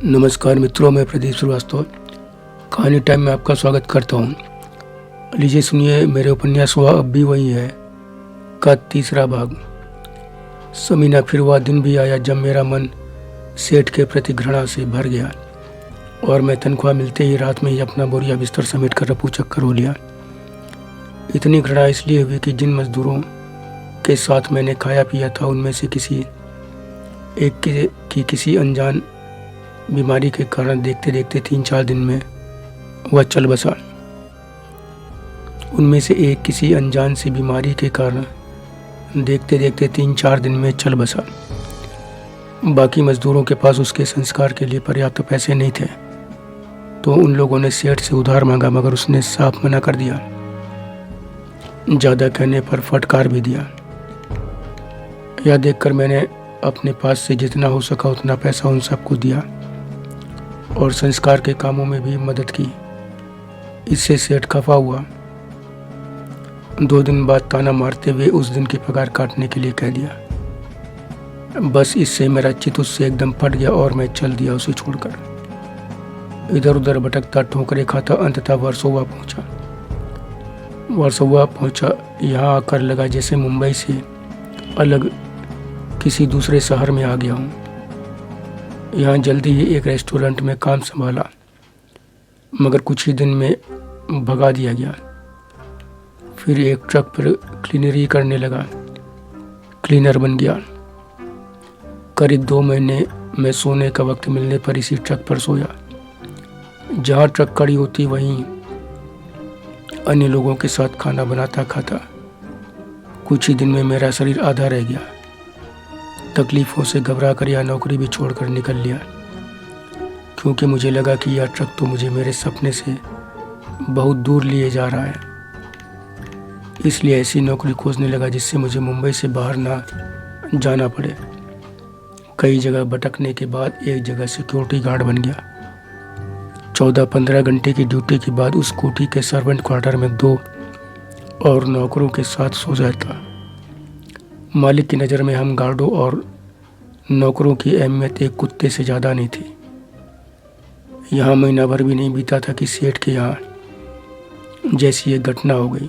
नमस्कार मित्रों, मैं प्रदीप श्रीवास्तव कहानी टाइम में आपका स्वागत करता हूँ। लीजिए सुनिए मेरे उपन्यास वह अब भी वही है का तीसरा भाग। समीना फिर वह दिन भी आया जब मेरा मन सेठ के प्रति घृणा से भर गया और मैं तनख्वाह मिलते ही रात में ही अपना बोरिया बिस्तर समेट कर रफू चक्कर हो लिया। इतनी घृणा इसलिए हुई कि जिन मजदूरों के साथ मैंने खाया पिया था उनमें से किसी एक की किसी अनजान बीमारी के कारण देखते देखते 3-4 दिन में वह चल बसा। उनमें से एक किसी अनजान सी बीमारी के कारण देखते देखते 3-4 दिन में चल बसा। बाकी मजदूरों के पास उसके संस्कार के लिए पर्याप्त पैसे नहीं थे, तो उन लोगों ने सेठ से उधार मांगा, मगर उसने साफ मना कर दिया। ज़्यादा कहने पर फटकार भी दिया। यह देखकर मैंने अपने पास से जितना हो सका उतना पैसा उन सबको दिया और संस्कार के कामों में भी मदद की। इससे सेठ खफा हुआ। 2 दिन बाद ताना मारते हुए उस दिन की पगार काटने के लिए कह दिया। बस इससे मेरा चित्त उससे एकदम फट गया और मैं चल दिया उसे छोड़कर। इधर उधर भटकता, ठोकरे खाता, अंततः वर्सोवा पहुंचा। यहाँ आकर लगा जैसे मुंबई से अलग किसी दूसरे शहर में आ गया हूँ। यहाँ जल्दी ही एक रेस्टोरेंट में काम संभाला, मगर कुछ ही दिन में भगा दिया गया। फिर एक ट्रक पर क्लीनरी करने लगा, क्लीनर बन गया। करीब 2 महीने में सोने का वक्त मिलने पर इसी ट्रक पर सोया। जहाँ ट्रक खड़ी होती वहीं अन्य लोगों के साथ खाना बनाता खाता। कुछ ही दिन में मेरा शरीर आधा रह गया। तकलीफ़ों से घबरा कर यह नौकरी भी छोड़कर निकल लिया, क्योंकि मुझे लगा कि यह ट्रक तो मुझे मेरे सपने से बहुत दूर लिए जा रहा है। इसलिए ऐसी नौकरी खोजने लगा जिससे मुझे मुंबई से बाहर ना जाना पड़े। कई जगह भटकने के बाद एक जगह सिक्योरिटी गार्ड बन गया। 14-15 घंटे की ड्यूटी के बाद उस कोठी के सर्वेंट क्वार्टर में 2 और नौकरों के साथ सो जाता। मालिक की नज़र में हम गार्डों और नौकरों की अहमियत एक कुत्ते से ज़्यादा नहीं थी। यहाँ महीना भर भी नहीं बीता था कि सेठ के यहाँ जैसी एक घटना हो गई।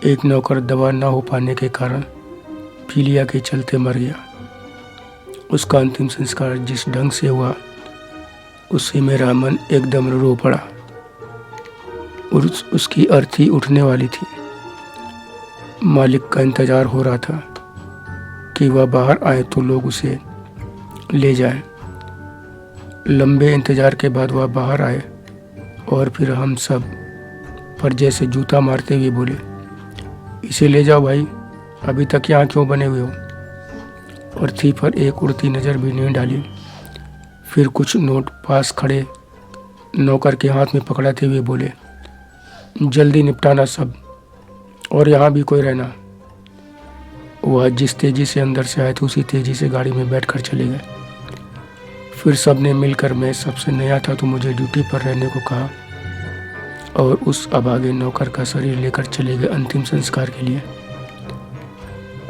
एक नौकर दवा ना हो पाने के कारण पीलिया के चलते मर गया। उसका अंतिम संस्कार जिस ढंग से हुआ उससे मेरा मन एकदम रो पड़ा। उसकी अर्थी उठने वाली थी। मालिक का इंतज़ार हो रहा था कि वह बाहर आए तो लोग उसे ले जाएं। लंबे इंतज़ार के बाद वह बाहर आए और फिर हम सब पर जैसे जूता मारते हुए बोले, इसे ले जाओ भाई, अभी तक यहाँ क्यों बने हुए हो? और थी पर एक उड़ती नज़र भी नहीं डाली। फिर कुछ नोट पास खड़े नौकर के हाथ में पकड़ाते हुए बोले, जल्दी निपटाना सब, और यहाँ भी कोई रहना। वह जिस तेज़ी से अंदर से आए थे उसी तेज़ी से गाड़ी में बैठकर चले गए। फिर सब ने मिलकर, मैं सबसे नया था तो मुझे ड्यूटी पर रहने को कहा और उस अभागे नौकर का शरीर लेकर चले गए अंतिम संस्कार के लिए।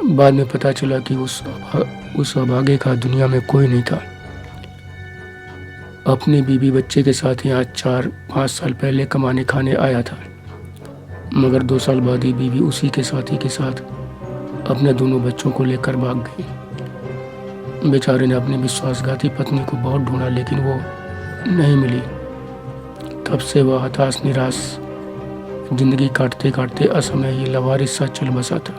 बाद में पता चला कि उस अभागे का दुनिया में कोई नहीं था। अपनी बीवी बच्चे के साथ यहाँ 4-5 साल पहले कमाने खाने आया था, मगर 2 साल बाद ही बीवी उसी के साथी के साथ अपने दोनों बच्चों को लेकर भाग गई। बेचारे ने अपनी विश्वासघाती पत्नी को बहुत ढूंढा, लेकिन वो नहीं मिली। तब से वह हताश निराश जिंदगी काटते काटते असमय ही लवारिस सा चल बसा था।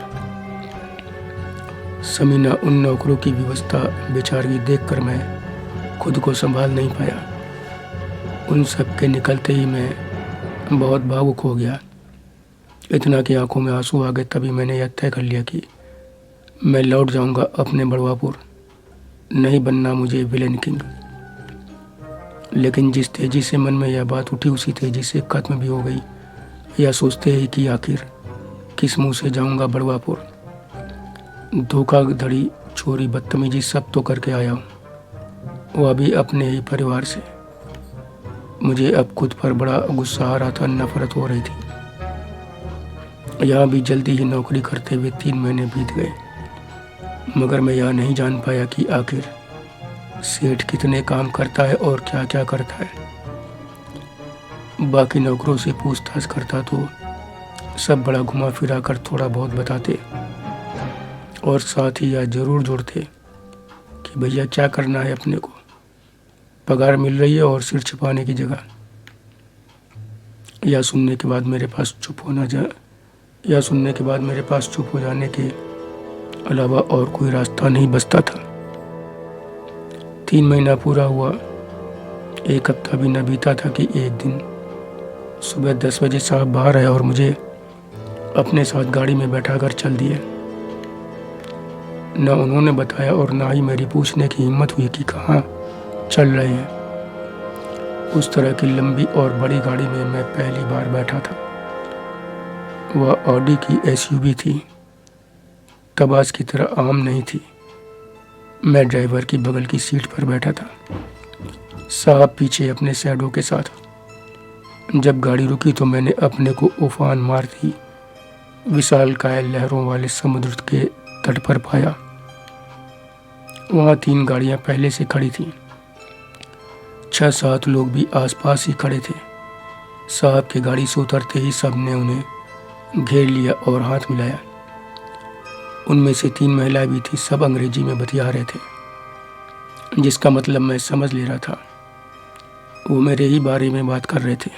समीना उन नौकरों की व्यवस्था बेचारी देखकर मैं खुद को संभाल नहीं पाया। उन सब के निकलते ही मैं बहुत भावुक हो गया, इतना कि आंखों में आंसू आ गए। तभी मैंने यह तय कर लिया कि मैं लौट जाऊंगा अपने बड़वापुर, नहीं बनना मुझे विलेन किंग। लेकिन जिस तेज़ी से मन में यह बात उठी उसी तेज़ी से खत्म भी हो गई। यह सोचते ही कि आखिर किस मुंह से जाऊंगा बड़वापुर। धोखाधड़ी, चोरी, बदतमीजी सब तो करके आया हूँ, वह भी अपने ही परिवार से। मुझे अब खुद पर बड़ा गुस्सा आ रहा था, नफरत हो रही थी। यहाँ भी जल्दी ही नौकरी करते हुए 3 महीने बीत गए, मगर मैं यह नहीं जान पाया कि आखिर सेठ कितने काम करता है और क्या क्या करता है। बाकी नौकरों से पूछताछ करता तो सब बड़ा घुमा फिरा कर थोड़ा बहुत बताते और साथ ही यह जरूर जोड़ते कि भैया क्या करना है अपने को, पगार मिल रही है और सिर छिपाने की जगह। यह सुनने के बाद मेरे पास चुप हो जाने के अलावा और कोई रास्ता नहीं बचता था। 3 महीना पूरा हुआ, 1 हफ्ता भी न बीता था कि एक दिन सुबह 10 बजे साहब बाहर आए और मुझे अपने साथ गाड़ी में बैठाकर चल दिए। न उन्होंने बताया और ना ही मेरी पूछने की हिम्मत हुई कि कहाँ चल रहे हैं। उस तरह की लंबी और बड़ी गाड़ी में मैं पहली बार बैठा था। वह ऑडी की एसयूवी थी, तब आज की तरह आम नहीं थी। मैं ड्राइवर की बगल की सीट पर बैठा था, साहब पीछे अपने शैडो के साथ। जब गाड़ी रुकी तो मैंने अपने को उफान मारती विशालकाय लहरों वाले समुद्र के तट पर पाया। वहाँ 3 गाड़ियाँ पहले से खड़ी थीं। 6-7 लोग भी आसपास ही खड़े थे। साहब की गाड़ी से उतरते ही सबने उन्हें घेर लिया और हाथ मिलाया। उनमें से 3 महिलाएं भी थी। सब अंग्रेजी में बतिया रहे थे, जिसका मतलब मैं समझ ले रहा था। वो मेरे ही बारे में बात कर रहे थे।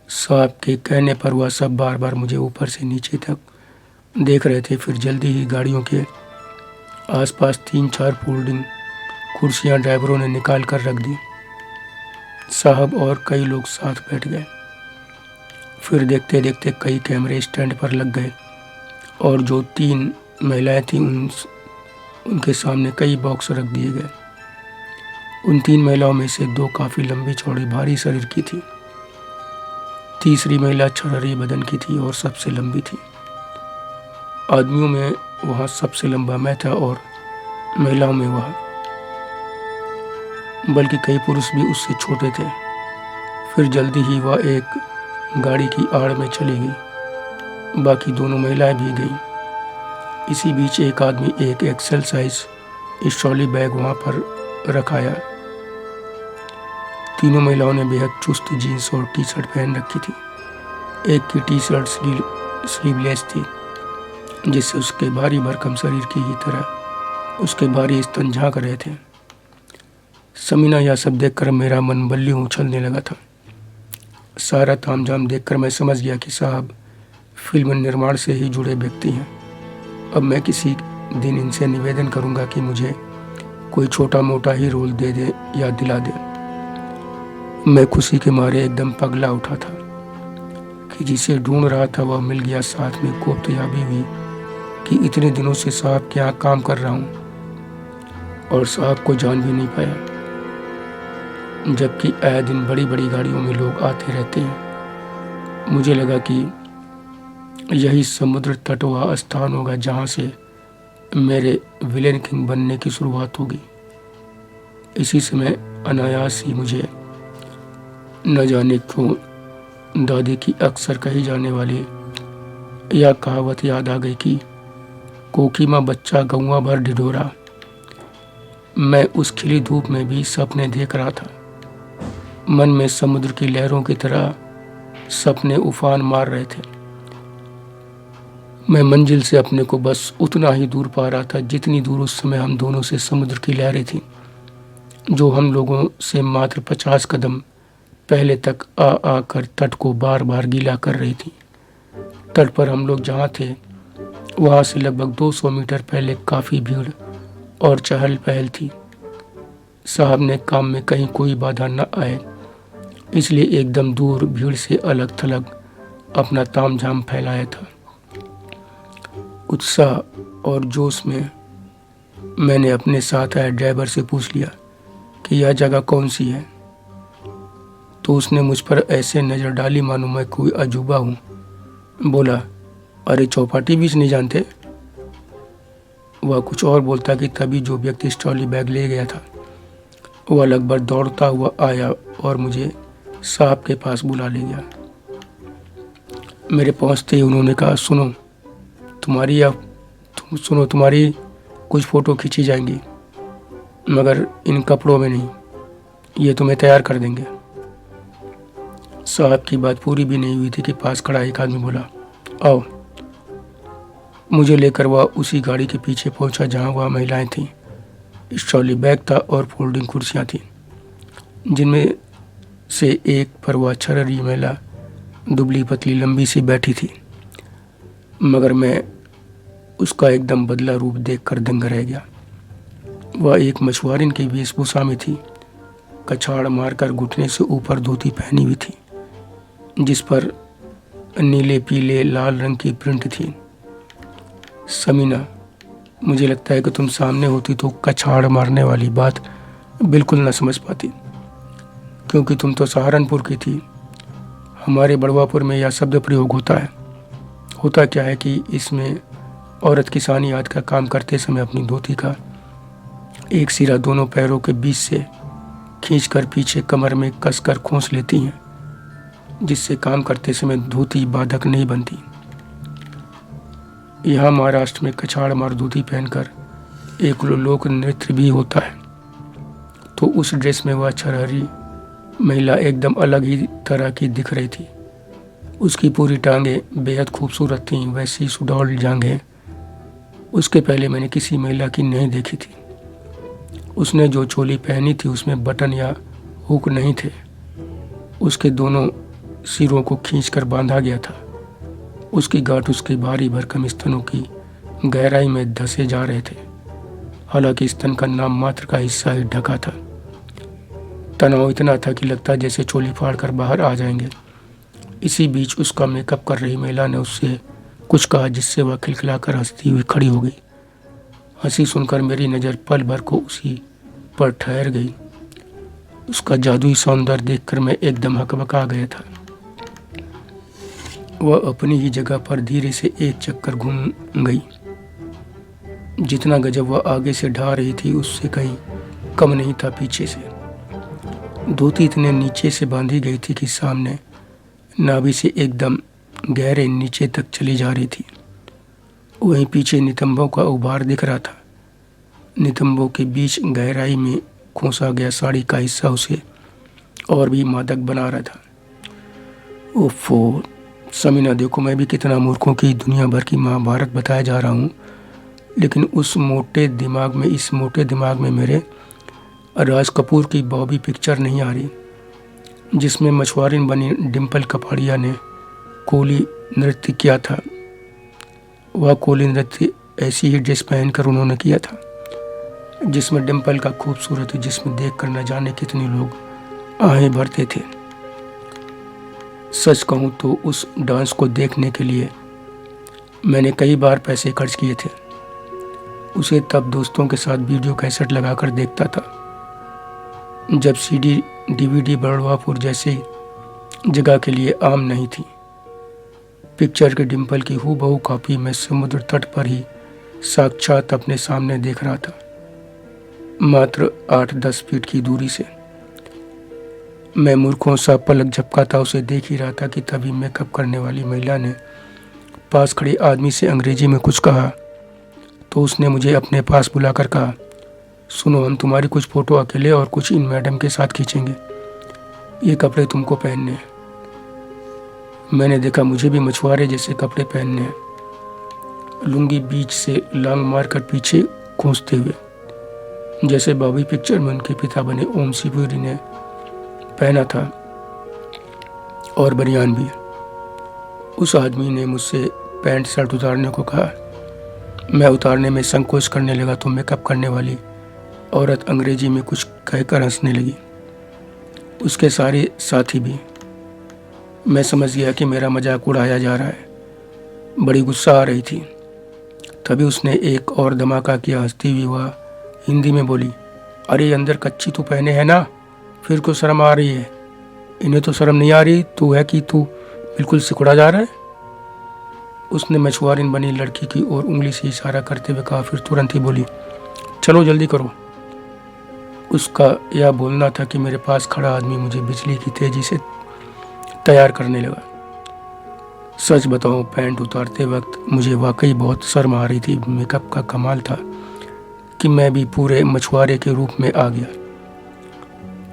साहब के कहने पर वह सब बार बार मुझे ऊपर से नीचे तक देख रहे थे। फिर जल्दी ही गाड़ियों के आसपास 3-4 फोल्डिंग कुर्सियां ड्राइवरों ने निकाल कर रख दी। साहब और कई लोग साथ बैठ गए। फिर देखते देखते कई कैमरे स्टैंड पर लग गए और जो 3 महिलाएं थीं उनके सामने कई बॉक्स रख दिए गए। उन 3 महिलाओं में से 2 काफ़ी लंबी चौड़ी भारी शरीर की थी। तीसरी महिला छरहरी बदन की थी और सबसे लंबी थी। आदमियों में वहाँ सबसे लंबा मैं था और महिलाओं में वह, बल्कि कई पुरुष भी उससे छोटे थे। फिर जल्दी ही वह एक गाड़ी की आड़ में चली गई। बाकी दोनों महिलाएं भी गईं। इसी बीच एक आदमी एक एक्सेल साइज ट्रॉली बैग वहाँ पर रखाया। तीनों महिलाओं ने बेहद चुस्त जीन्स और टी-शर्ट पहन रखी थी। एक की टी-शर्ट स्लीवलेस थी, जिससे उसके भारी भरकम शरीर की ही तरह उसके भारी स्तन झांक रहे थे। समीना यह सब देखकर मेरा मन बल्लियों उछलने लगा था। सारा तामझाम देखकर मैं समझ गया कि साहब फिल्म निर्माण से ही जुड़े व्यक्ति हैं। अब मैं किसी दिन इनसे निवेदन करूंगा कि मुझे कोई छोटा मोटा ही रोल दे दे या दिला दे। मैं खुशी के मारे एकदम पगला उठा था कि जिसे ढूंढ रहा था वह मिल गया। साथ में कोफ्तयाबी हुई कि इतने दिनों से साहब के यहाँ काम कर रहा हूँ और साहब को जान भी नहीं पाया, जबकि आए दिन बड़ी बड़ी गाड़ियों में लोग आते रहते हैं। मुझे लगा कि यही समुद्र तट वह स्थान होगा जहाँ से मेरे विलेन किंग बनने की शुरुआत होगी। इसी समय अनायास ही मुझे न जाने क्यों दादी की अक्सर कही जाने वाली यह कहावत याद आ गई कि कोकी माँ बच्चा गौवा भर ढिढोरा। मैं उस खिली धूप में भी सपने देख रहा था। मन में समुद्र की लहरों की तरह सपने उफान मार रहे थे। मैं मंजिल से अपने को बस उतना ही दूर पा रहा था जितनी दूर उस समय हम दोनों से समुद्र की लहरें थीं, जो हम लोगों से मात्र 50 कदम पहले तक आ कर तट को बार बार गीला कर रही थी। तट पर हम लोग जहाँ थे वहाँ से लगभग 200 मीटर पहले काफ़ी भीड़ और चहल पहल थी। साहब ने काम में कहीं कोई बाधा न आए, इसलिए एकदम दूर भीड़ से अलग थलग अपना तामझाम फैलाया था। उत्साह और जोश में मैंने अपने साथ आए ड्राइवर से पूछ लिया कि यह जगह कौन सी है। तो उसने मुझ पर ऐसे नज़र डाली मानो मैं कोई अजूबा हूँ। बोला, अरे चौपाटी बीच नहीं जानते? वह कुछ और बोलता कि तभी जो व्यक्ति ट्रॉली बैग ले गया था वह लगभग दौड़ता हुआ आया और मुझे साहब के पास बुला ले गया। मेरे पहुंचते ही उन्होंने कहा, सुनो तुम्हारी कुछ फ़ोटो खींची जाएंगी। मगर इन कपड़ों में नहीं, ये तुम्हें तैयार कर देंगे। साहब की बात पूरी भी नहीं हुई थी कि पास खड़ा एक आदमी बोला, आओ। मुझे लेकर वह उसी गाड़ी के पीछे पहुंचा जहां वह महिलाएं थीं। ट्रॉली बैग था और फोल्डिंग कुर्सियां थीं, जिनमें से एक पर वह छरहरी महिला दुबली पतली लंबी सी बैठी थी। मगर मैं उसका एकदम बदला रूप देखकर दंग रह गया। वह एक मछुआरिन की वेशभूषा में थी। कछाड़ मारकर घुटने से ऊपर धोती पहनी हुई थी, जिस पर नीले पीले लाल रंग की प्रिंट थी। समीना, मुझे लगता है कि तुम सामने होती तो कछाड़ मारने वाली बात बिल्कुल न समझ पाती, क्योंकि तुम तो सहारनपुर की थी। हमारे बड़वापुर में यह शब्द प्रयोग होता है। होता क्या है कि इसमें औरत किसानी आदि का काम करते समय अपनी धोती का एक सिरा दोनों पैरों के बीच से खींचकर पीछे कमर में कसकर खोंस लेती हैं, जिससे काम करते समय धोती बाधक नहीं बनती। यहाँ महाराष्ट्र में कछाड़ मार धोती पहनकर एक लोक नृत्य भी होता है। तो उस ड्रेस में वह छरहरी महिला एकदम अलग ही तरह की दिख रही थी। उसकी पूरी टांगें बेहद खूबसूरत थीं, वैसी सुडौल जांघें उसके पहले मैंने किसी महिला की नहीं देखी थी। उसने जो चोली पहनी थी उसमें बटन या हुक नहीं थे। उसके दोनों सिरों को खींचकर बांधा गया था। उसकी गांठ उसके भारी भरकम स्तनों की गहराई में धंसे जा रहे थे। हालांकि स्तन का नाम मात्र का हिस्सा ही ढका था। तनाव इतना था कि लगता जैसे चोली फाड़ कर बाहर आ जाएंगे। इसी बीच उसका मेकअप कर रही महिला ने उससे कुछ कहा, जिससे वह खिलखिलाकर हंसती हुई खड़ी हो गई। हंसी सुनकर मेरी नज़र पल भर को उसी पर ठहर गई। उसका जादुई सौंदर्य देखकर मैं एकदम हकबका गया था। वह अपनी ही जगह पर धीरे से एक चक्कर घूम गई। जितना गजब वह आगे से ढा रही थी उससे कहीं कम नहीं था पीछे से। धोती इतने नीचे से बांधी गई थी कि सामने नाभि से एकदम गहरे नीचे तक चली जा रही थी। वहीं पीछे नितंबों का उभार दिख रहा था। नितंबों के बीच गहराई में खोसा गया साड़ी का हिस्सा उसे और भी मादक बना रहा था। ओफो समीना, देखो मैं भी कितना मूर्खों की दुनिया भर की महाभारत बताया जा रहा हूँ, लेकिन इस मोटे दिमाग में मेरे राज कपूर की बॉबी पिक्चर नहीं आ रही, जिसमें मछुआरिन बनी डिम्पल कपाड़िया ने कोली नृत्य किया था। वह कोली नृत्य ऐसी ही ड्रेस पहनकर उन्होंने किया था, जिसमें डिम्पल का खूबसूरत जिस्म देखकर न जाने कितने लोग आहें भरते थे। सच कहूँ तो उस डांस को देखने के लिए मैंने कई बार पैसे खर्च किए थे। उसे तब दोस्तों के साथ वीडियो कैसेट लगाकर देखता था, जब सीडी डीवीडी बड़वापुर जैसे जगह के लिए आम नहीं थी। पिक्चर के डिम्पल की हूबहू कॉपी मैं समुद्र तट पर ही साक्षात अपने सामने देख रहा था, मात्र 8-10 फीट की दूरी से। मैं मूर्खों सा पलक झपकाता उसे देख ही रहा था कि तभी मेकअप करने वाली महिला ने पास खड़े आदमी से अंग्रेजी में कुछ कहा। तो उसने मुझे अपने पास बुलाकर कहा, सुनो, हम तुम्हारी कुछ फ़ोटो अकेले और कुछ इन मैडम के साथ खींचेंगे। ये कपड़े तुमको पहनने हैं। मैंने देखा मुझे भी मछुआरे जैसे कपड़े पहनने हैं, लुंगी बीच से लांग मारकर पीछे खोंसते हुए, जैसे बॉबी पिक्चर में उनके पिता बने ओम शिवपुरी ने पहना था, और बनियान भी। उस आदमी ने मुझसे पैंट शर्ट उतारने को कहा। मैं उतारने में संकोच करने लगा तो मेकअप करने वाली औरत अंग्रेजी में कुछ कहकर हंसने लगी, उसके सारे साथी भी। मैं समझ गया कि मेरा मजाक उड़ाया जा रहा है। बड़ी गुस्सा आ रही थी। तभी उसने एक और धमाका किया। हंसती हुई वह हिंदी में बोली, अरे अंदर कच्ची तू पहने है ना, फिर को शर्म आ रही है? इन्हें तो शर्म नहीं आ रही तू है कि तू बिल्कुल सिकुड़ा जा रहा है। उसने मछुआरिन बनी लड़की की ओर उंगली से इशारा करते हुए कहा, फिर तुरंत ही बोली, चलो जल्दी करो। उसका यह बोलना था कि मेरे पास खड़ा आदमी मुझे बिजली की तेजी से तैयार करने लगा। सच बताऊं, पैंट उतारते वक्त मुझे वाकई बहुत शर्म आ रही थी। मेकअप का कमाल था कि मैं भी पूरे मछुआरे के रूप में आ गया।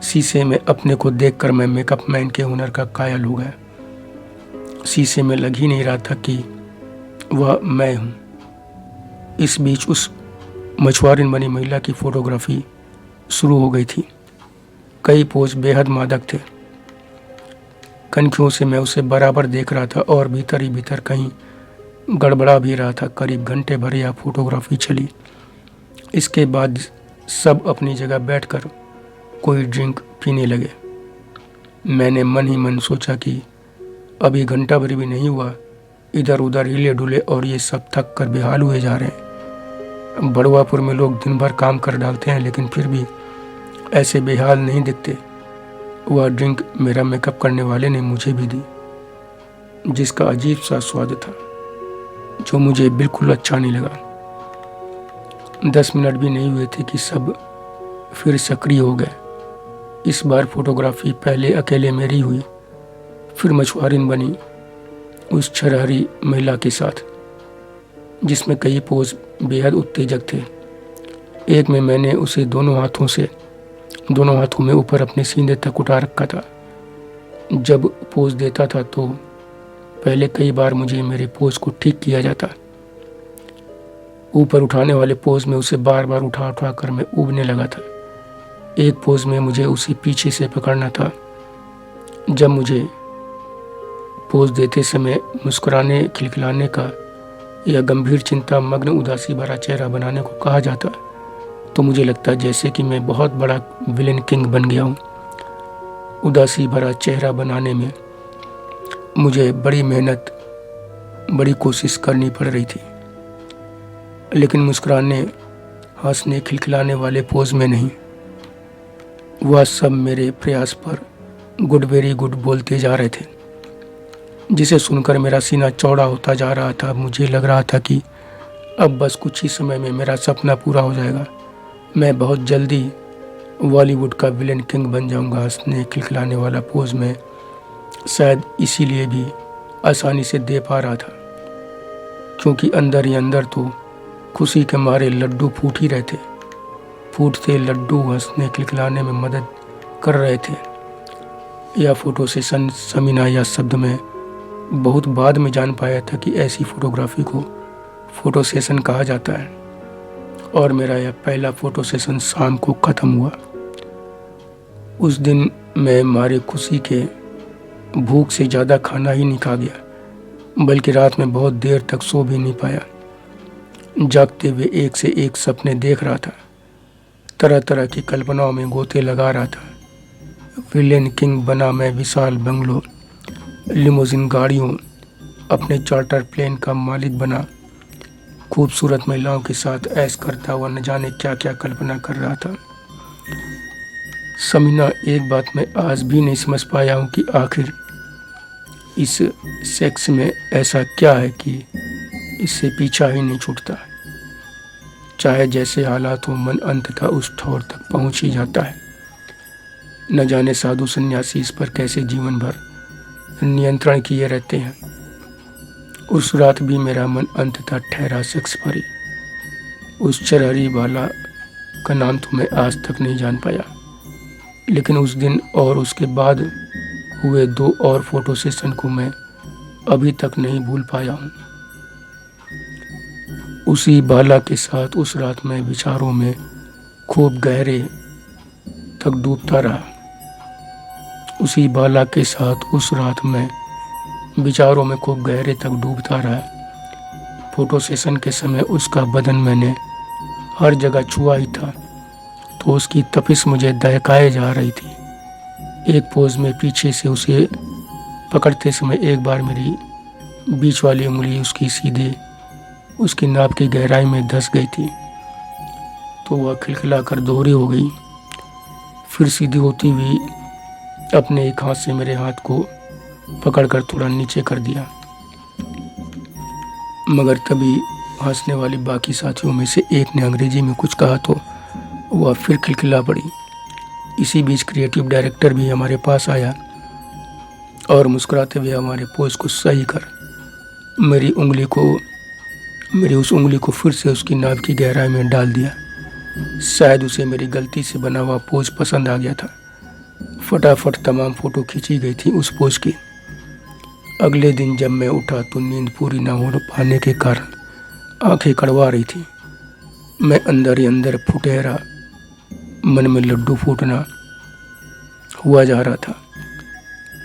शीशे में अपने को देखकर मैं मेकअप मैन के हुनर का कायल हो गया। शीशे में लग ही नहीं रहा था कि वह मैं हूँ। इस बीच उस मछुआरिन बनी महिला की फोटोग्राफी शुरू हो गई थी। कई पोज बेहद मादक थे। कनखियों से मैं उसे बराबर देख रहा था और भीतर ही भीतर कहीं गड़बड़ा भी रहा था। करीब घंटे भर यह फोटोग्राफी चली। इसके बाद सब अपनी जगह बैठकर कोई ड्रिंक पीने लगे। मैंने मन ही मन सोचा कि अभी घंटा भर भी नहीं हुआ, इधर उधर हिले डुले और ये सब थक कर बेहाल हुए जा रहे हैं। बड़वापुर में लोग दिन भर काम कर डालते हैं लेकिन फिर भी ऐसे बेहाल नहीं दिखते। वह ड्रिंक मेरा मेकअप करने वाले ने मुझे भी दी, जिसका अजीब सा स्वाद था जो मुझे बिल्कुल अच्छा नहीं लगा। 10 मिनट भी नहीं हुए थे कि सब फिर सक्रिय हो गए। इस बार फोटोग्राफी पहले अकेले मेरी हुई, फिर मछुआरिन बनी उस छरहरी महिला के साथ, जिसमें कई पोज बेहद उत्तेजक थे। एक में मैंने उसे दोनों हाथों में ऊपर अपने सीने तक उठा रखा था। जब पोज देता था तो पहले कई बार मुझे मेरे पोज को ठीक किया जाता। ऊपर उठाने वाले पोज में उसे बार बार उठा उठा कर मैं ऊबने लगा था। एक पोज में मुझे उसे पीछे से पकड़ना था। जब मुझे पोज देते समय मुस्कुराने, खिलखिलाने का या गंभीर चिंता मग्न उदासी भरा चेहरा बनाने को कहा जाता तो मुझे लगता जैसे कि मैं बहुत बड़ा विलेन किंग बन गया हूँ। उदासी भरा चेहरा बनाने में मुझे बड़ी मेहनत, बड़ी कोशिश करनी पड़ रही थी, लेकिन मुस्कुराने, हंसने, खिलखिलाने वाले पोज में नहीं। वह सब मेरे प्रयास पर गुड वेरी गुड बोलते जा रहे थे, जिसे सुनकर मेरा सीना चौड़ा होता जा रहा था। मुझे लग रहा था कि अब बस कुछ ही समय में मेरा सपना पूरा हो जाएगा। मैं बहुत जल्दी बॉलीवुड का विलेन किंग बन जाऊंगा। हंसने खिलखिलाने वाला पोज में शायद इसीलिए भी आसानी से दे पा रहा था, क्योंकि अंदर ही अंदर तो खुशी के मारे लड्डू फूट ही रहे थे। फूटते लड्डू हंसने खिलखिलाने में मदद कर रहे थे। यह फोटो सेशन समीना या शब्द में बहुत बाद में जान पाया था कि ऐसी फोटोग्राफी को फोटो सेशन कहा जाता है। और मेरा यह पहला फोटो सेशन शाम को ख़त्म हुआ। उस दिन मैं मारे खुशी के भूख से ज़्यादा खाना ही नहीं खा गया, बल्कि रात में बहुत देर तक सो भी नहीं पाया। जागते हुए एक से एक सपने देख रहा था, तरह तरह की कल्पनाओं में गोते लगा रहा था। विलेन किंग बना मैं, विशाल बंगलों, लिमोजिन गाड़ियों, अपने चार्टर प्लेन का मालिक बना, खूबसूरत महिलाओं के साथ ऐश करता हुआ न जाने क्या क्या कल्पना कर रहा था। समीना, एक बात मैं आज भी नहीं समझ पाया हूँ कि आखिर इस सेक्स में ऐसा क्या है कि इससे पीछा ही नहीं छूटता। चाहे जैसे हालात हो, मन अंततः उस ठौर तक पहुँच ही जाता है। न जाने साधु सन्यासी इस पर कैसे जीवन भर नियंत्रण किए रहते हैं। उस रात भी मेरा मन अंततः ठहरा सेक्स पर ही। उस चरहरी वाला का नाम तो मैं आज तक नहीं जान पाया, लेकिन उस दिन और उसके बाद हुए 2 और फोटो सेशन को मैं अभी तक नहीं भूल पाया हूँ। उसी बाला के साथ उस रात मैं विचारों में खूब गहरे तक डूबता रहा। उसी बाला के साथ उस रात मैं विचारों में खूब गहरे तक डूबता रहा। फोटो सेशन के समय उसका बदन मैंने हर जगह छुआ ही था, तो उसकी तपिश मुझे दहकाए जा रही थी। एक पोज में पीछे से उसे पकड़ते समय एक बार मेरी बीच वाली उंगली उसकी सीधे उसकी नाप की गहराई में धंस गई थी, तो वह खिलखिला कर दोहरी हो गई। फिर सीधी होती हुई अपने एक हाथ से मेरे हाथ को पकड़कर थोड़ा नीचे कर दिया, मगर तभी हंसने वाली बाकी साथियों में से एक ने अंग्रेजी में कुछ कहा तो वह फिर खिलखिला पड़ी। इसी बीच क्रिएटिव डायरेक्टर भी हमारे पास आया और मुस्कुराते हुए हमारे पोज को सही कर मेरी उस उंगली को फिर से उसकी नाभ की गहराई में डाल दिया। शायद उसे मेरी गलती से बना हुआ पोज पसंद आ गया था। फटाफट तमाम फ़ोटो खींची गई थी उस पोज की। अगले दिन जब मैं उठा तो नींद पूरी न हो पाने के कारण आंखें कड़वा रही थी। मैं अंदर ही अंदर फुटेरा, मन में लड्डू फूटना हुआ जा रहा था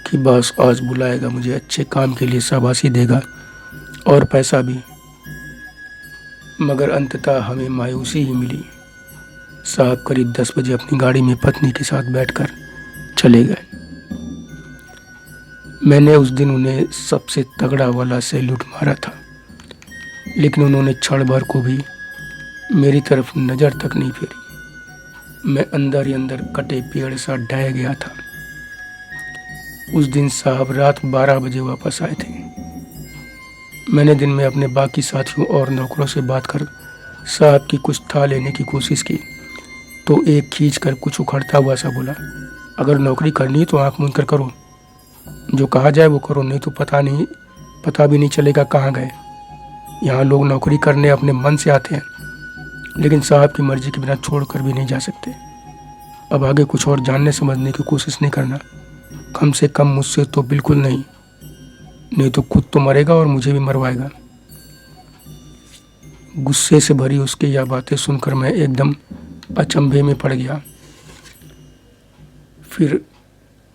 कि बस आज बुलाएगा मुझे, अच्छे काम के लिए शाबाशी देगा और पैसा भी। मगर अंततः हमें मायूसी ही मिली। साहब करीब 10 बजे अपनी गाड़ी में पत्नी के साथ बैठकर चले गए। मैंने उस दिन उन्हें सबसे तगड़ा वाला सैल्यूट मारा था, लेकिन उन्होंने क्षण भर को भी मेरी तरफ नज़र तक नहीं फेरी। मैं अंदर ही अंदर कटे पेड़ सा ढह गया था। उस दिन साहब रात 12 बजे वापस आए थे। मैंने दिन में अपने बाकी साथियों और नौकरों से बात कर साहब की कुछ था लेने की कोशिश की, तो एक खींच कर कुछ उखड़ता हुआ सा बोला, अगर नौकरी करनी है तो आँख मूंद कर करो, जो कहा जाए वो करो, नहीं तो पता भी नहीं चलेगा कहाँ गए। यहाँ लोग नौकरी करने अपने मन से आते हैं, लेकिन साहब की मर्जी के बिना छोड़ कर भी नहीं जा सकते। अब आगे कुछ और जानने समझने की कोशिश नहीं करना, कम से कम मुझसे तो बिल्कुल नहीं तो खुद तो मरेगा और मुझे भी मरवाएगा। गुस्से से भरी उसकी यह बातें सुनकर मैं एकदम अचंभे में पड़ गया। फिर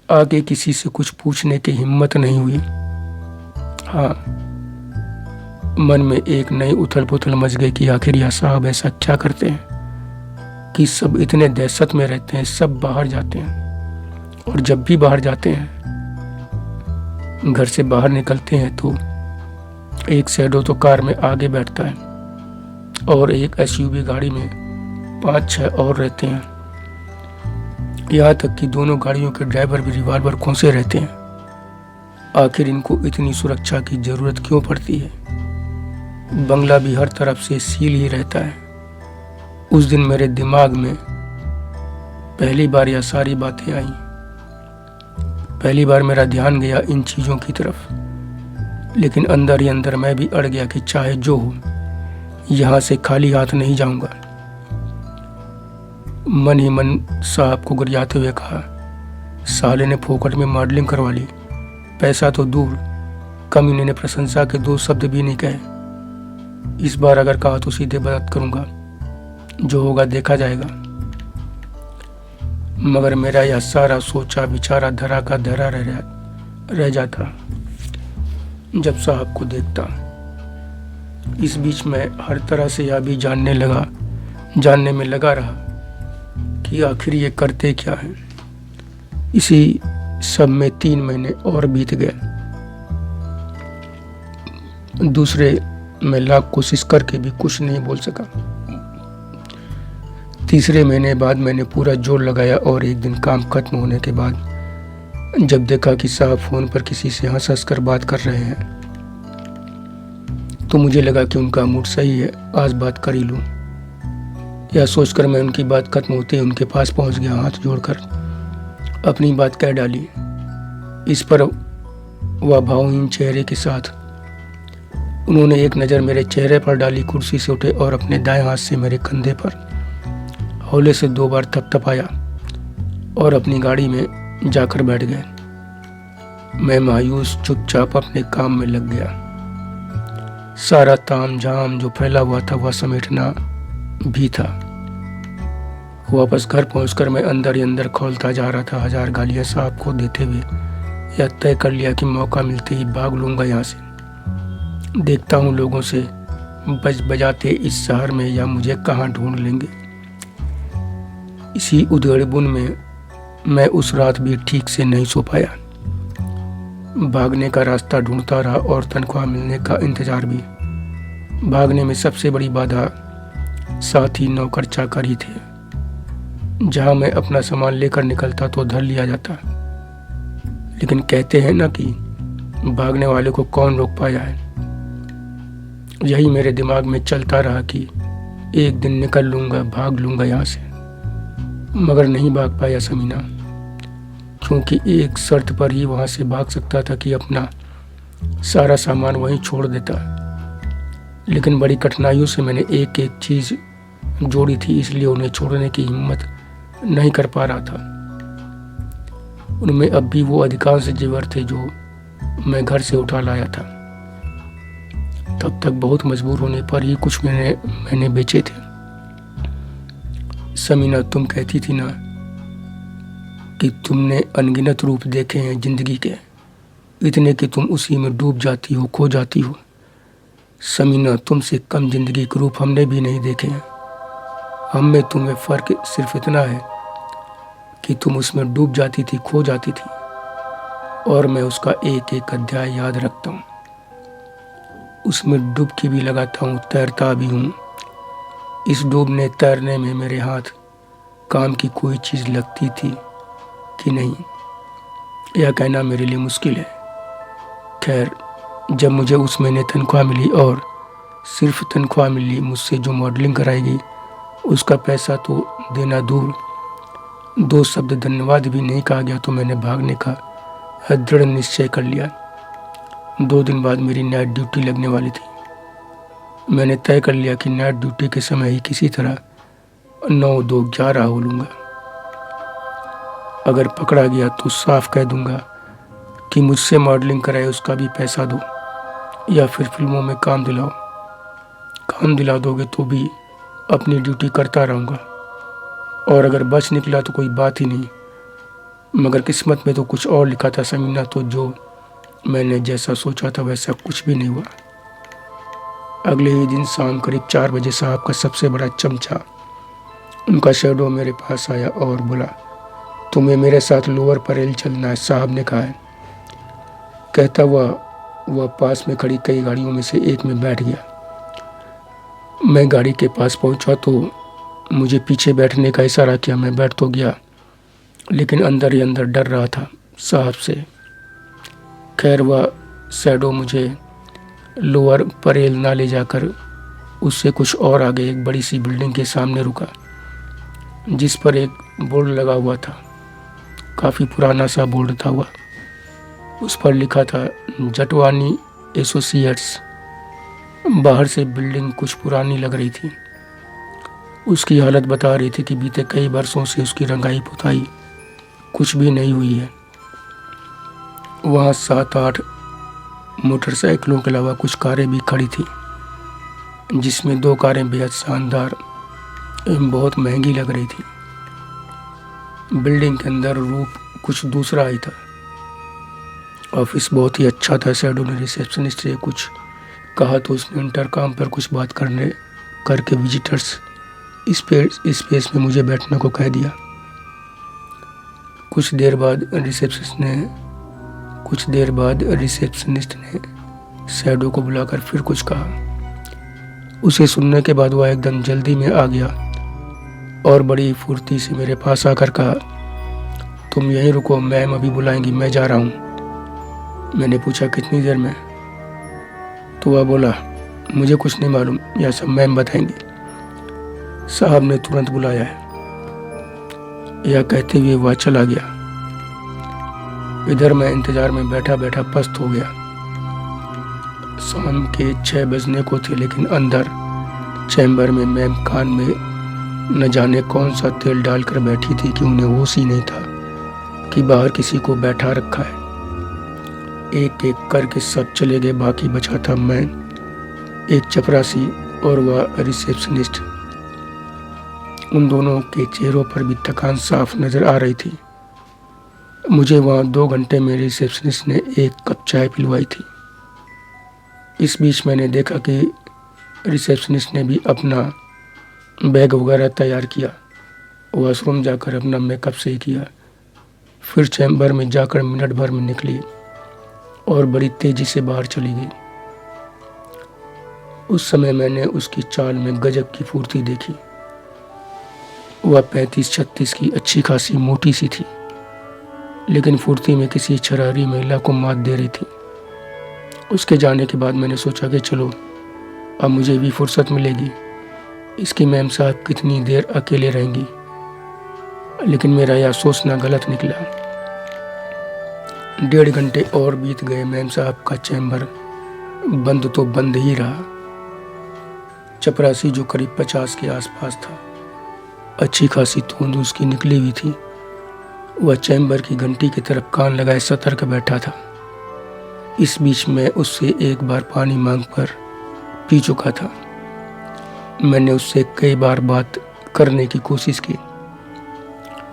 आगे किसी से कुछ पूछने की हिम्मत नहीं हुई। हाँ, मन में एक नई उथल पुथल मच गई कि आखिर यह साहब ऐसा क्या करते हैं कि सब इतने दहशत में रहते हैं, सब बाहर जाते हैं, और जब भी बाहर जाते हैं, घर से बाहर निकलते हैं तो एक शैडो तो कार में आगे बैठता है और एक एसयूवी गाड़ी में 5-6 और रहते हैं। यहाँ तक कि दोनों गाड़ियों के ड्राइवर भी रिवॉल्वर खोसे रहते हैं। आखिर इनको इतनी सुरक्षा की जरूरत क्यों पड़ती है? बंगला भी हर तरफ से सील ही रहता है। उस दिन मेरे दिमाग में पहली बार यह सारी बातें आई। पहली बार मेरा ध्यान गया इन चीज़ों की तरफ, लेकिन अंदर ही अंदर मैं भी अड़ गया कि चाहे जो हो, यहाँ से खाली हाथ नहीं जाऊंगा। मन ही मन साहब को गुरियाते हुए कहा, साले ने फोकट में मॉडलिंग करवा ली, पैसा तो दूर, कमीने ने प्रशंसा के 2 शब्द भी नहीं कहे। इस बार अगर कहा तो सीधे बात करूंगा, जो होगा देखा जाएगा। मगर मेरा यह सारा सोचा विचारा धरा का धरा रह जाता जब साहब को देखता। इस बीच में हर तरह से यह भी जानने में लगा रहा कि आखिर ये करते क्या है। इसी सब में 3 महीने और बीत गए। दूसरे मैं लाख कोशिश करके भी कुछ नहीं बोल सका। तीसरे महीने बाद मैंने पूरा जोर लगाया और एक दिन काम खत्म होने के बाद जब देखा कि साहब फोन पर किसी से हंस कर बात कर रहे हैं, तो मुझे लगा कि उनका मूड सही है, आज बात कर ही लूं। यह सोचकर मैं उनकी बात खत्म होते ही उनके पास पहुंच गया। हाथ जोड़कर अपनी बात कह डाली। इस पर वह भावहीन चेहरे के साथ उन्होंने एक नज़र मेरे चेहरे पर डाली, कुर्सी से उठे और अपने दाएं हाथ से मेरे कंधे पर हौले से 2 बार थपथपाया और अपनी गाड़ी में जाकर बैठ गए। मैं मायूस चुपचाप अपने काम में लग गया। सारा ताम झाम जो फैला हुआ था वह समेटना भी था। वापस घर पहुंचकर मैं अंदर ही अंदर खौलता जा रहा था। 1000 गालियां साहब को देते हुए यह तय कर लिया कि मौका मिलते ही भाग लूंगा यहाँ से। देखता हूँ लोगों से बजाते इस शहर में या मुझे कहाँ ढूंढ लेंगे। इसी उधेड़बुन में मैं उस रात भी ठीक से नहीं सो पाया। भागने का रास्ता ढूंढता रहा और तनख्वाह मिलने का इंतजार भी। भागने में सबसे बड़ी बाधा साथी नौकर चाकर ही थे। जहाँ मैं अपना सामान लेकर निकलता तो धर लिया जाता, लेकिन कहते हैं ना कि भागने वाले को कौन रोक पाया है। यही मेरे दिमाग में चलता रहा कि एक दिन निकल लूँगा, भाग लूँगा यहाँ से। मगर नहीं भाग पाया समीना, क्योंकि एक शर्त पर ही वहाँ से भाग सकता था कि अपना सारा सामान वहीं छोड़ देता। लेकिन बड़ी कठिनाइयों से मैंने एक एक चीज़ जोड़ी थी, इसलिए उन्हें छोड़ने की हिम्मत नहीं कर पा रहा था। उनमें अब भी वो अधिकांश जेवर थे जो मैं घर से उठा लाया था। तब तक बहुत मजबूर होने पर ही कुछ मैंने बेचे थे। समीना, तुम कहती थी ना कि तुमने अनगिनत रूप देखे हैं जिंदगी के, इतने कि तुम उसी में डूब जाती हो, खो जाती हो। समीना, तुमसे कम जिंदगी के रूप हमने भी नहीं देखे हैं। हम में तुम्हें फ़र्क सिर्फ इतना है कि तुम उसमें डूब जाती थी, खो जाती थी, और मैं उसका एक एक अध्याय याद रखता हूँ। उसमें डुबकी भी लगाता हूँ, तैरता भी हूँ। इस डूबने तैरने में मेरे हाथ काम की कोई चीज़ लगती थी कि नहीं, यह कहना मेरे लिए मुश्किल है। खैर, जब मुझे उस महीने तनख्वाह मिली, और सिर्फ तनख्वाह मिली, मुझसे जो मॉडलिंग कराएगी उसका पैसा तो देना दूर, 2 शब्द धन्यवाद भी नहीं कहा गया, तो मैंने भागने का दृढ़ निश्चय कर लिया। 2 दिन बाद मेरी नाइट ड्यूटी लगने वाली थी। मैंने तय कर लिया कि नाइट ड्यूटी के समय ही किसी तरह 9-2-11 हो लूँगा। अगर पकड़ा गया तो साफ कह दूंगा कि मुझसे मॉडलिंग कराए उसका भी पैसा दो, या फिर फिल्मों में काम दिलाओ। काम दिला दोगे तो भी अपनी ड्यूटी करता रहूँगा, और अगर बच निकला तो कोई बात ही नहीं। मगर किस्मत में तो कुछ और लिखा था समीना, तो जो मैंने जैसा सोचा था वैसा कुछ भी नहीं हुआ। अगले ही दिन शाम करीब 4 बजे साहब का सबसे बड़ा चमचा, उनका शैडो, मेरे पास आया और बोला, तुम्हें मेरे साथ लोअर परेल चलना है, साहब ने कहा है। कहता हुआ वह पास में खड़ी कई गाड़ियों में से एक में बैठ गया। मैं गाड़ी के पास पहुंचा तो मुझे पीछे बैठने का इशारा किया। मैं बैठ तो गया, लेकिन अंदर ही अंदर डर रहा था साहब से। खैर, वह शैडो मुझे लोअर परेल ना ले जाकर उससे कुछ और आगे एक बड़ी सी बिल्डिंग के सामने रुका, जिस पर एक बोर्ड लगा हुआ था। काफ़ी पुराना सा बोर्ड था वह। उस पर लिखा था जटवानी एसोसिएट्स। बाहर से बिल्डिंग कुछ पुरानी लग रही थी। उसकी हालत बता रही थी कि बीते कई वर्षों से उसकी रंगाई पुताई कुछ भी नहीं हुई है। वहाँ 7-8 मोटरसाइकिलों के अलावा कुछ कारें भी खड़ी थी, जिसमें 2 कारें बेहद शानदार एवं बहुत महंगी लग रही थी। बिल्डिंग के अंदर रूप कुछ दूसरा ही था। ऑफिस बहुत ही अच्छा था। शैडो ने रिसेप्शनिस्ट से कुछ कहा तो उसने इंटरकॉम पर कुछ बात करके विजिटर्स स्पेस में मुझे बैठने को कह दिया। कुछ देर बाद रिसेप्शनिस्ट ने शैडो को बुलाकर फिर कुछ कहा। उसे सुनने के बाद वह एकदम जल्दी में आ गया और बड़ी फुर्ती से मेरे पास आकर कहा, तुम यहीं रुको, मैम अभी बुलाएंगी, मैं जा रहा हूँ। मैंने पूछा, कितनी देर में? तो वह बोला, मुझे कुछ नहीं मालूम, यह सब मैम बताएंगी, साहब ने तुरंत बुलाया है। यह कहते हुए वह चला गया। इधर मैं इंतजार में बैठा बैठा पस्त हो गया। शाम के 6 बजने को थे, लेकिन अंदर चैम्बर में मैम कान में न जाने कौन सा तेल डालकर बैठी थी कि उन्हें होश ही नहीं था कि बाहर किसी को बैठा रखा है। एक एक करके सब चले गए, बाकी बचा था मैं, एक चपरासी और वह रिसेप्शनिस्ट। उन दोनों के चेहरों पर भी थकान साफ नजर आ रही थी। मुझे वहाँ 2 घंटे में रिसेप्शनिस्ट ने 1 कप चाय पिलवाई थी। इस बीच मैंने देखा कि रिसेप्शनिस्ट ने भी अपना बैग वगैरह तैयार किया। वॉशरूम जाकर अपना मेकअप सही किया, फिर चैम्बर में जाकर मिनट भर में निकली और बड़ी तेजी से बाहर चली गई। उस समय मैंने उसकी चाल में गजब की फुर्ती देखी। वह 35-36 की अच्छी खासी मोटी सी थी, लेकिन फुर्ती में किसी छरारी महिला को मात दे रही थी। उसके जाने के बाद मैंने सोचा कि चलो अब मुझे भी फुर्सत मिलेगी, इसकी मैम साहब कितनी देर अकेले रहेंगी। लेकिन मेरा यह सोचना गलत निकला। 1.5 घंटे और बीत गए। मैम साहब का चैम्बर बंद तो बंद ही रहा। चपरासी जो करीब 50 के आसपास था, अच्छी खासी तोंद उसकी निकली हुई थी। वह चैम्बर की घंटी की तरफ कान लगाए सतर्क बैठा था। इस बीच मैं उससे एक बार पानी मांग कर पी चुका था। मैंने उससे कई बार बात करने की कोशिश की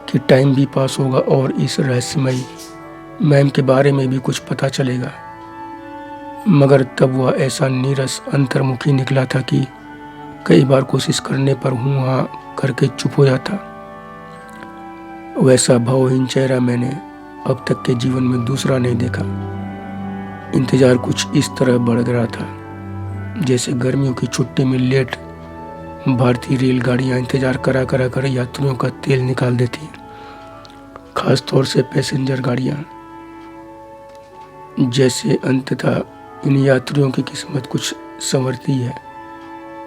कि टाइम भी पास होगा और इस रहस्यमयी मैम के बारे में भी कुछ पता चलेगा, मगर तब वह ऐसा नीरस अंतर्मुखी निकला था कि कई बार कोशिश करने पर हूँ हाँ करके चुप हो जाता। वैसा भावहीन चेहरा मैंने अब तक के जीवन में दूसरा नहीं देखा। इंतजार कुछ इस तरह बढ़ रहा था जैसे गर्मियों की छुट्टी में लेट भारतीय रेलगाड़ियां इंतजार करा कर यात्रियों का तेल निकाल देती हैं, खास तौर से पैसेंजर गाड़ियां। जैसे अंततः इन यात्रियों की किस्मत कुछ संवरती है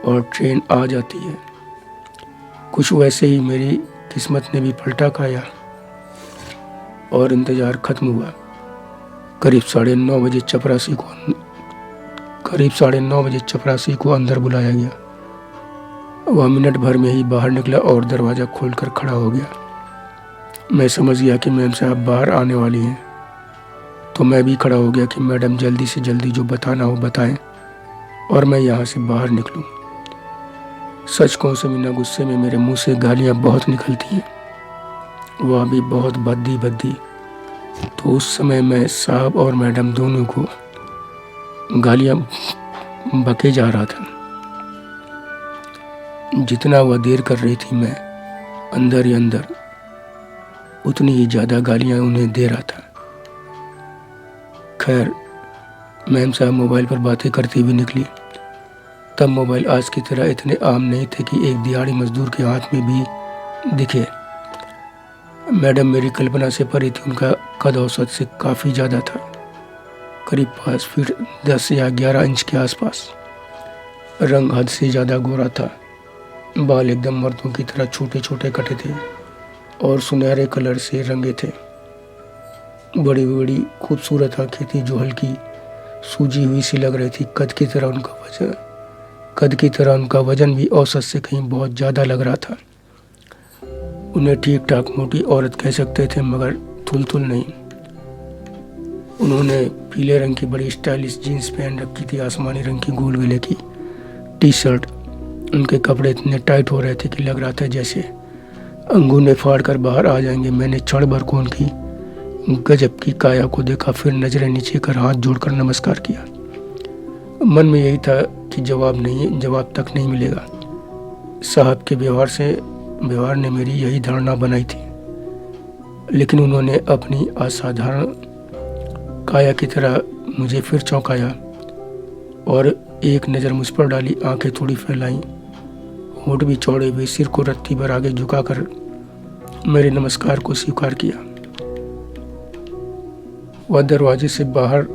और ट्रेन आ जाती है। कुछ वैसे ही मेरी किस्मत ने भी पलटा खाया और इंतजार खत्म हुआ। करीब 9:30 बजे चपरासी को अंदर बुलाया गया। वह मिनट भर में ही बाहर निकला और दरवाज़ा खोलकर खड़ा हो गया। मैं समझ गया कि मैम साहब बाहर आने वाली हैं, तो मैं भी खड़ा हो गया कि मैडम जल्दी से जल्दी जो बताना हो बताएं और मैं यहाँ से बाहर निकलूं। सच कहूं से बिना गुस्से में मेरे मुंह से गालियाँ बहुत निकलती हैं, वह भी बहुत भद्दी। तो उस समय मैं साहब और मैडम दोनों को गालियाँ बके जा रहा था। जितना वह देर कर रही थी मैं अंदर ही अंदर उतनी ही ज़्यादा गालियाँ उन्हें दे रहा था। खैर, मैम साहब मोबाइल पर बातें करती हुई निकली। तब मोबाइल आज की तरह इतने आम नहीं थे कि एक दिहाड़ी मजदूर के हाथ में भी दिखे। मैडम मेरी कल्पना से परे थी। उनका कद औसत से काफ़ी ज़्यादा था, करीब 5 फीट 10 या 11 इंच के आसपास। रंग हद से ज़्यादा गोरा था। बाल एकदम मर्दों की तरह छोटे छोटे कटे थे और सुनहरे कलर से रंगे थे। बड़ी बड़ी खूबसूरत आँखें थी जो हल्की सूजी हुई सी लग रही थी। कद की तरह उनका वजन भी औसत से कहीं बहुत ज़्यादा लग रहा था। उन्हें ठीक ठाक मोटी औरत कह सकते थे, मगर थुलथुल नहीं। उन्होंने पीले रंग की बड़ी स्टाइलिश जीन्स पहन रखी थी, आसमानी रंग की गोल गले की टी शर्ट। उनके कपड़े इतने टाइट हो रहे थे कि लग रहा था जैसे अंगूने फाड़ कर बाहर आ जाएंगे। मैंने क्षण भर को उनकी गजब की काया को देखा, फिर नजरें नीचे कर हाथ जोड़कर नमस्कार किया। मन में यही था कि जवाब तक नहीं मिलेगा। साहब के व्यवहार ने मेरी यही धारणा बनाई थी, लेकिन उन्होंने अपनी असाधारण काया की तरह मुझे फिर चौंकाया और एक नज़र मुझ पर डाली। आंखें थोड़ी फैलाई, होंठ भी चौड़े हुए, सिर को रत्ती भर आगे झुकाकर मेरे नमस्कार को स्वीकार किया। वह दरवाजे से बाहर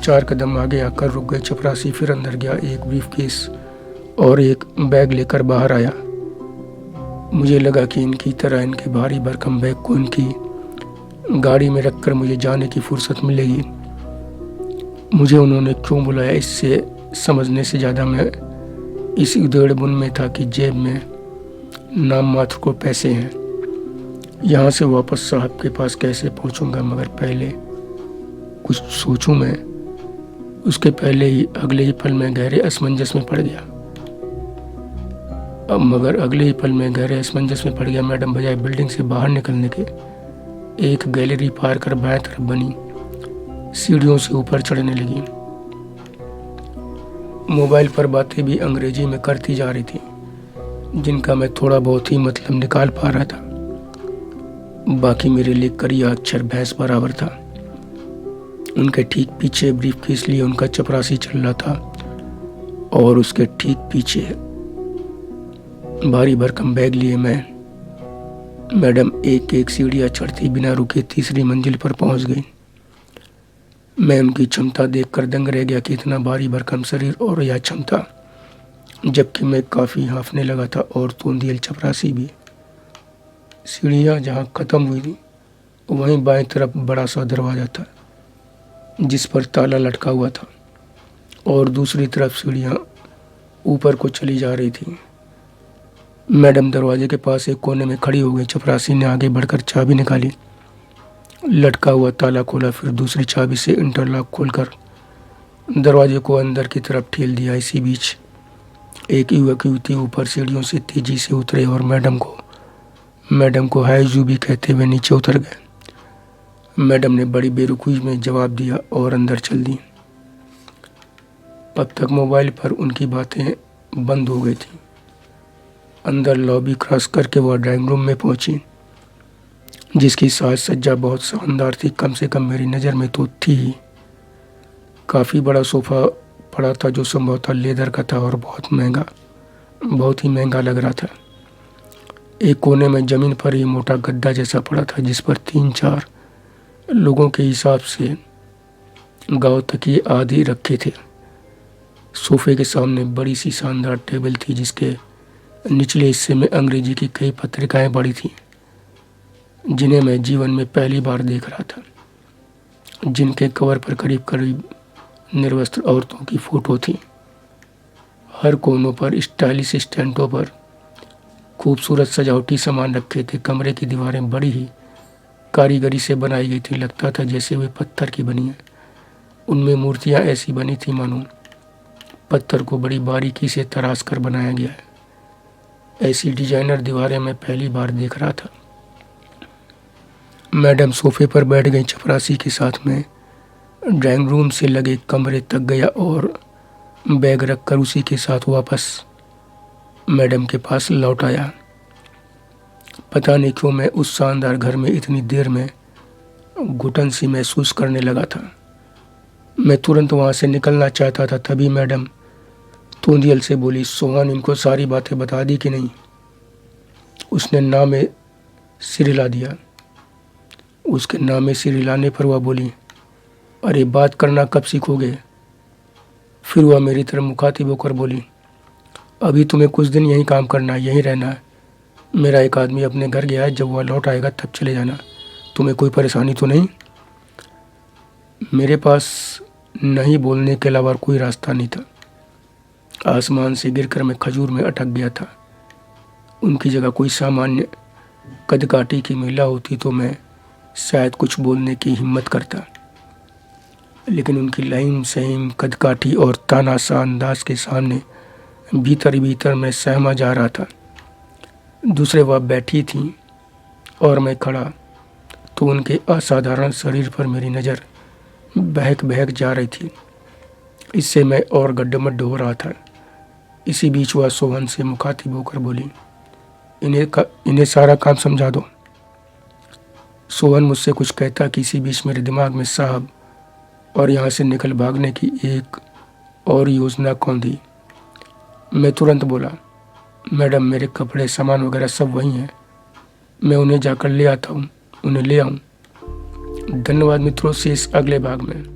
4 कदम आगे आकर रुक गए। चपरासी फिर अंदर गया, एक ब्रीफकेस और एक बैग लेकर बाहर आया। मुझे लगा कि इनकी तरह इनके भारी भरकम बैग को इनकी गाड़ी में रखकर मुझे जाने की फुर्सत मिलेगी। मुझे उन्होंने क्यों बुलाया, इससे समझने से ज़्यादा मैं इस उधेड़बुन में था कि जेब में नाम मात्र को पैसे हैं। यहाँ से वापस साहब के पास कैसे पहुँचूँगा, मगर पहले कुछ सोचूं मैं। उसके पहले ही अगले ही पल में गहरे असमंजस में पड़ गया। मैडम बजाय बिल्डिंग से बाहर निकलने के एक गैलरी पार कर बाएं तरफ बनी सीढ़ियों से ऊपर चढ़ने लगी। मोबाइल पर बातें भी अंग्रेजी में करती जा रही थी, जिनका मैं थोड़ा बहुत ही मतलब निकाल पा रहा था। बाकी मेरे लिए करिया अक्षर भैंस बराबर था। उनके ठीक पीछे ब्रीफकेस लिए उनका चपरासी चल रहा था और उसके ठीक पीछे भारी भरकम बैग लिए मैडम एक सीढ़ियाँ चढ़ती बिना रुके तीसरी मंजिल पर पहुंच गई। मैं उनकी क्षमता देखकर दंग रह गया कि इतना भारी भरकम शरीर और यह क्षमता, जबकि मैं काफ़ी हाँफने लगा था और तोंदियल चपरासी भी। सीढ़ियाँ जहाँ ख़त्म हुई थी वहीं बाएं तरफ बड़ा सा दरवाज़ा था जिस पर ताला लटका हुआ था और दूसरी तरफ सीढ़ियाँ ऊपर को चली जा रही थी। मैडम दरवाजे के पास एक कोने में खड़ी हो गई। चपरासी ने आगे बढ़कर चाबी निकाली, लटका हुआ ताला खोला, फिर दूसरी चाबी से इंटरलॉक खोलकर दरवाजे को अंदर की तरफ ठेल दिया। इसी बीच एक युवक युवती ऊपर सीढ़ियों से तेजी से उतरे और मैडम को हाय जू भी कहते हुए नीचे उतर गए। मैडम ने बड़ी बेरुखी में जवाब दिया और अंदर चल दी। अब तक मोबाइल पर उनकी बातें बंद हो गई थी। अंदर लॉबी क्रॉस करके वह ड्राइंग रूम में पहुंची, जिसकी साज सज्जा बहुत शानदार थी। कम से कम मेरी नज़र में तो थी ही। काफ़ी बड़ा सोफ़ा पड़ा था जो संभवतः लेदर का था और बहुत ही महंगा लग रहा था। एक कोने में ज़मीन पर ही मोटा गद्दा जैसा पड़ा था, जिस पर 3-4 लोगों के हिसाब से गाँव तकिए आदि रखे थे। सोफे के सामने बड़ी सी शानदार टेबल थी, जिसके निचले हिस्से में अंग्रेजी की कई पत्रिकाएं पड़ी थीं, जिन्हें मैं जीवन में पहली बार देख रहा था, जिनके कवर पर करीब करीब निर्वस्त्र औरतों की फ़ोटो थी। हर कोनों पर स्टाइलिश स्टैंडों पर खूबसूरत सजावटी सामान रखे थे। कमरे की दीवारें बड़ी ही कारीगरी से बनाई गई थी, लगता था जैसे वे पत्थर की बनी हैं। उनमें मूर्तियाँ ऐसी बनी थी मानो पत्थर को बड़ी बारीकी से तराश कर बनाया गया है। ऐसी डिजाइनर दीवारें मैं पहली बार देख रहा था। मैडम सोफे पर बैठ गई। चपरासी के साथ में ड्राइंग रूम से लगे कमरे तक गया और बैग रखकर उसी के साथ वापस मैडम के पास लौट आया। पता नहीं क्यों मैं उस शानदार घर में इतनी देर में घुटन सी महसूस करने लगा था। मैं तुरंत वहाँ से निकलना चाहता था, तभी मैडम तूंदियल से बोली, सोहन इनको सारी बातें बता दी कि नहीं? उसने नाम में सिर हिला दिया। उसके नाम में सिर हिलाने पर वह बोली, अरे बात करना कब सीखोगे? फिर वह मेरी तरफ मुखातिब होकर बोली, अभी तुम्हें कुछ दिन यहीं काम करना है, यहीं रहना है। मेरा एक आदमी अपने घर गया है, जब वह लौट आएगा तब चले जाना। तुम्हें कोई परेशानी तो नहीं? मेरे पास नहीं बोलने के अलावा कोई रास्ता नहीं था। आसमान से गिरकर मैं खजूर में अटक गया था। उनकी जगह कोई सामान्य कदकाठी की महिला होती तो मैं शायद कुछ बोलने की हिम्मत करता, लेकिन उनकी लाइम सहीम कदकाठी और तानाशाह अंदाज के सामने भीतर ही भीतर मैं सहमा जा रहा था। दूसरे वह बैठी थीं और मैं खड़ा, तो उनके असाधारण शरीर पर मेरी नज़र बहक जा रही थी। इससे मैं और गड्ढमड्ढ हो रहा था। इसी बीच वह सोहन से मुखातिब होकर बोली, इन्हें सारा काम समझा दो। सोहन मुझसे कुछ कहता कि इसी बीच मेरे दिमाग में साहब और यहाँ से निकल भागने की एक और योजना कौन दी। मैं तुरंत बोला, मैडम मेरे कपड़े सामान वगैरह सब वहीं हैं, मैं उन्हें जाकर ले आता हूँ, उन्हें ले आऊँ। धन्यवाद मित्रों, शेष अगले भाग में।